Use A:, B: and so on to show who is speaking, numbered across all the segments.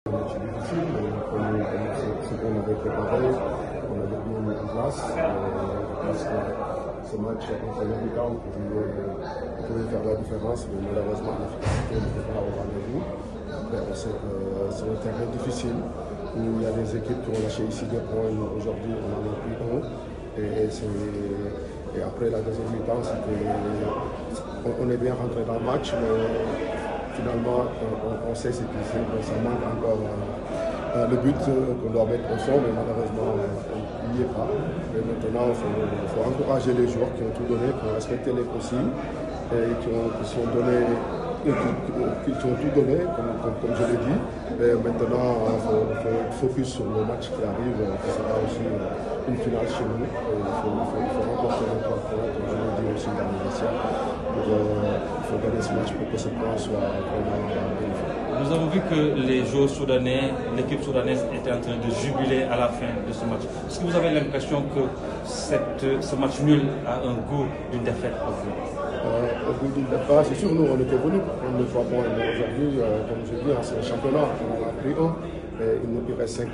A: C'est difficile, mais ce qu'on avait préparé, on avait bien mis en place. Je pense que ce match contre l'Habitat, on pouvait faire la différence, mais malheureusement l'efficacité n'était pas au rendez-vous. Après, on sait que c'est un terrain difficile où il y a des équipes qui ont lâché ici 2 points. Aujourd'hui, on en a pris 1. Et après la deuxième mi-temps, on est bien rentré dans le match, mais finalement, on sait ce qu'il fait, ça manque encore le but qu'on doit mettre au fond, mais malheureusement, il n'y est pas. Mais maintenant, il faut encourager les joueurs qui ont tout donné, qui ont respecté les consignes et qui ont tout donné, comme je l'ai dit. Et maintenant, il faut focus sur le match qui arrive, qui sera aussi une finale chez nous. Il faut remporter les 3 points, comme je l'ai dit aussi dans le vestiaire. Il faut gagner ce match pour que ce point soit vraiment bénéfique.
B: Nous avons vu que les joueurs soudanais, l'équipe soudanaise était en train de jubiler à la fin de ce match. Est-ce que vous avez l'impression que ce match nul a un goût d'une défaite pour vous?
A: Au goût d'une défaite, c'est sûr, nous on était venus pour prendre les 3 points, mais aujourd'hui, comme je dis, c'est un championnat, on en a pris 1. Et il reste 5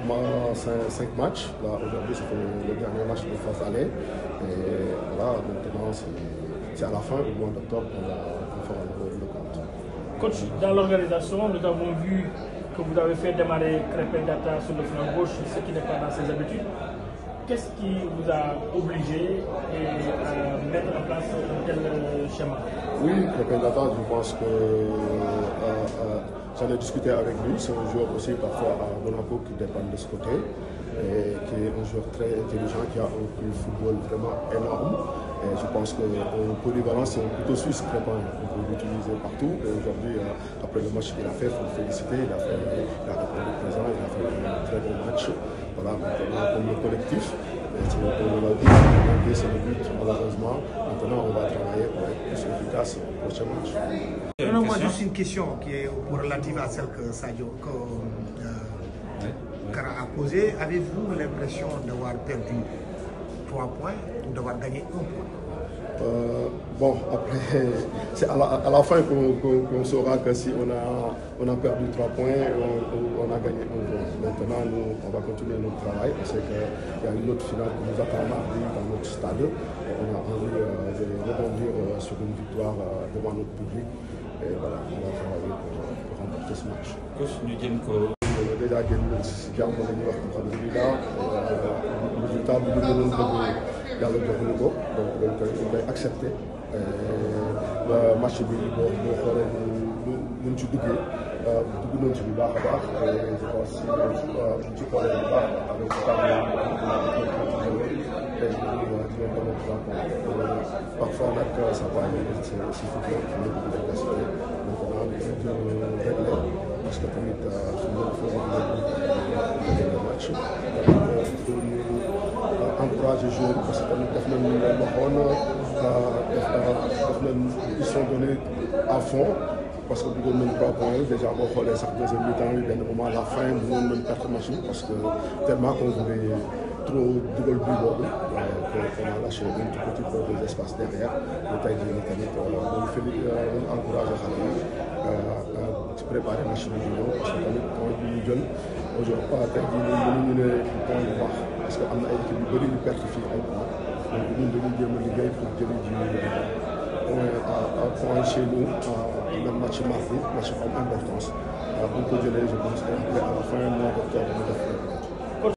A: matchs. Aujourd'hui, c'était le dernier match de phase aller. Et voilà, maintenant, c'est à la fin, au mois d'octobre, qu'on fera le compte.
C: Coach, dans l'organisation, nous avons vu que vous avez fait démarrer Krépin Diatta sur le flanc gauche, ce qui n'est pas dans ses habitudes. Qu'est-ce qui vous a obligé à mettre en place un tel schéma?
A: Oui, Krépin Diatta, je pense que j'en ai discuté avec lui. C'est un joueur aussi parfois à Monaco qui dépend de ce côté, et qui est un joueur très intelligent, qui a un football vraiment énorme. Et je pense qu'en polyvalence, c'est un couteau suisse Krépin. On peut l'utiliser partout. Et aujourd'hui, après le match qu'il a fait, il faut le féliciter. Il a répondu présent, il a fait un très bon match. Voilà, maintenant, comme le collectif. On l'a dit, c'est le but, malheureusement. Maintenant, on va travailler pour être plus efficace au prochain match.
D: Non, moi, juste une question qui est relative à celle que Sadio Kara a posée. Avez-vous l'impression d'avoir perdu 3 points ou d'avoir gagné 1 point?
A: Bon, après, c'est à la fin qu'on saura que si on a perdu 3 points, on a gagné 1 point. Maintenant, nous, on va continuer notre travail. On sait qu'il y a une autre finale qui nous attend mardi dans notre stade. On a envie de rebondir sur une victoire devant notre public. Et voilà, on va travailler pour remporter ce match. Déjà, il y a une résultat, vous devez yàlla jox ñu ko donc dañ koy accepté match bi boo xoolee ñu ci duggee dugg nañ ci bu baax a baax et je pense si ñu ci xoolee bu baax avec parfois nag ça va si football nekk efficacité maintenant ñu jël réglé parce que tamit suñu match encourager les joueurs parce que def nañ ñu leen waxoon ils sont donnés à fond parce que bëggoon nañ 3 points déjà boo xoolee sax deuxième mi-temps yi benn moment à la fin mënoon nañ perte machine parce que tellement qu'on voulait trop dugal bi boobu qu'on a lâché un tout petit peu des espaces derrière mais tey jii nii tamit dañu encourager xale yi ci préparer machine bi ñëw parce que tamit point bi ñu jël aujourd'hui tey jii nii mënuñu ne point bu baax parce que am na ay équipe yu bëri yu perte fii ay points donc ñun dañuy jéem a liggéey pour jëli ji point chez nous même match mardi match am importance bu ñu ko jëlee je pense que à la fin mois d'octobre